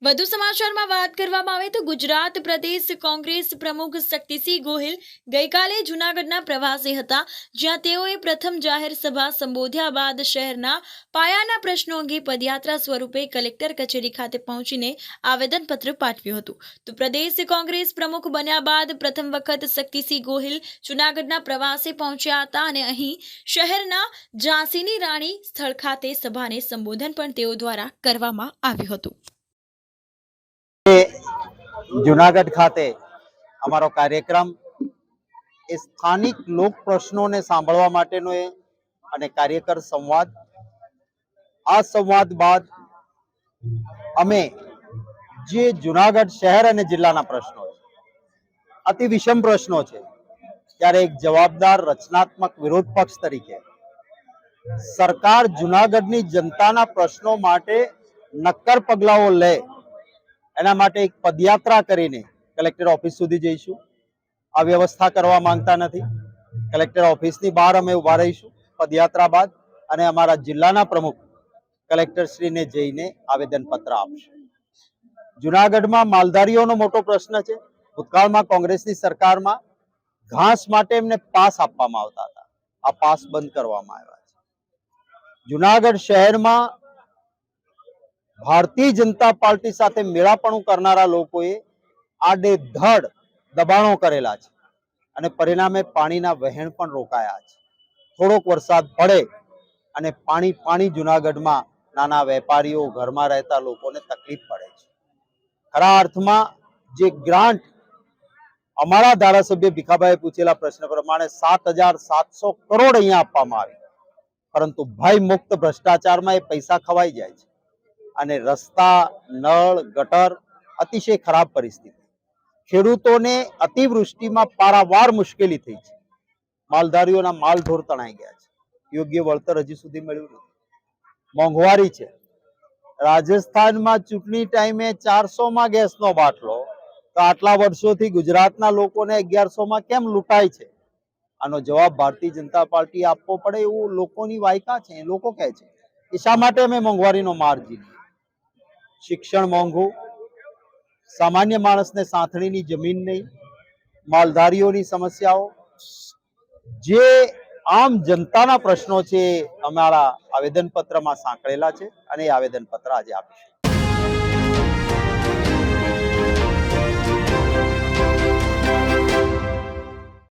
વધુ સમાચારમાં વાત કરવામાં આવે તો ગુજરાત પ્રદેશ કોંગ્રેસ પ્રમુખ શક્તિસિંહ ગોહિલ ગઈકાલે જૂનાગઢના પ્રવાસે હતા, જ્યાં તેઓએ પ્રથમ જાહેર સભા સંબોધ્યા બાદ શહેરના પાયાના પ્રશ્નો અંગે પદયાત્રા સ્વરૂપે કલેક્ટર કચેરી ખાતે પહોંચીને આવેદનપત્ર પાઠવ્યું હતું. તો પ્રદેશ કોંગ્રેસ પ્રમુખ બન્યા બાદ પ્રથમ વખત શક્તિસિંહ ગોહિલ જૂનાગઢના પ્રવાસે પહોંચ્યા હતા અને અહીં શહેરના ઝાંસીની રાણી સ્થળ ખાતે સભાને સંબોધન પણ તેઓ દ્વારા કરવામાં આવ્યું હતું. જુનાગઢ ખાતે અમારો કાર્યક્રમ એ સ્થાનિક લોક પ્રશ્નોને સાંભળવા માટેનો અને કાર્યકર સંવાદ. આ સંવાદ બાદ અમે જે જુનાગઢ શહેર અને જિલ્લાના પ્રશ્નો છે, અતિ વિષમ પ્રશ્નો છે, ત્યારે એક જવાબદાર રચનાત્મક વિરોધ પક્ષ તરીકે સરકાર જુનાગઢની જનતાના પ્રશ્નો માટે નક્કર પગલાઓ લે એના માટે એક પદયાત્રા કરીને કલેક્ટર ઓફિસ સુધી જઈશું. આ વ્યવસ્થા કરવા માંગતા નથી. કલેક્ટર ઓફિસની બહાર અમે ઉભા રહીશું પદયાત્રા બાદ, અને અમારા જિલ્લાના પ્રમુખ કલેક્ટરશ્રીને જઈને આવેદનપત્ર આપશે. જુનાગઢમાં માલધારીઓનો મોટો પ્રશ્ન છે. ભૂતકાળમાં કોંગ્રેસની સરકારમાં ઘાસ માટે એમને પાસ આપવામાં આવતા હતા. આ પાસ બંધ કરવામાં આવ્યા છે. જુનાગઢ શહેરમાં ભારતીય જનતા પાર્ટી સાથે મેળાપણું કરનારા લોકોએ આડેધડ દબાણો કરેલા છે અને પરિણામે પાણીના વહેણ પણ રોકાયા છે. થોડોક વરસાદ પડે અને પાણી જુનાગઢમાં નાના વેપારીઓ, ઘરમાં રહેતા લોકોને તકલીફ પડે છે. ખરા અર્થમાં જે ગ્રાન્ટ અમારા ધારાસભ્ય ભીખાભાઈએ પૂછેલા પ્રશ્ન પ્રમાણે 7,700 કરોડ અહીંયા આપવામાં આવી, પરંતુ ભય મુક્ત ભ્રષ્ટાચારમાં એ પૈસા ખવાઈ જાય છે અને રસ્તા, નળ, ગટર અતિશય ખરાબ પરિસ્થિતિ. ખેડૂતોને અતિવૃષ્ટિમાં પારાવાર મુશ્કેલી થઈ છે. માલધારીઓના માલઢોર તણાઈ ગયા છે. યોગ્ય વળતર હજી સુધી મળ્યું નથી. મોંઘવારી છે. રાજસ્થાનમાં ચૂંટણી ટાઈમે 400માં ગેસનો બાટલો, તો આટલા વર્ષોથી ગુજરાતના લોકોને 1100માં કેમ લૂંટાય છે? આનો જવાબ ભારતીય જનતા પાર્ટી આપવો પડે એવું લોકોની વાયકા છે. લોકો કહે છે કે શા માટે અમે મોંઘવારીનો માર ઝીલીએ? શિક્ષણ મોંઘું, સામાન્ય માણસને સાંથણીની જમીન નહીં, માલધારીઓની સમસ્યાઓ, જે આમ જનતાના પ્રશ્નો છે અમારા આવેદનપત્રમાં સાંકળેલા છે અને એ આવેદનપત્ર આજે આપીશું.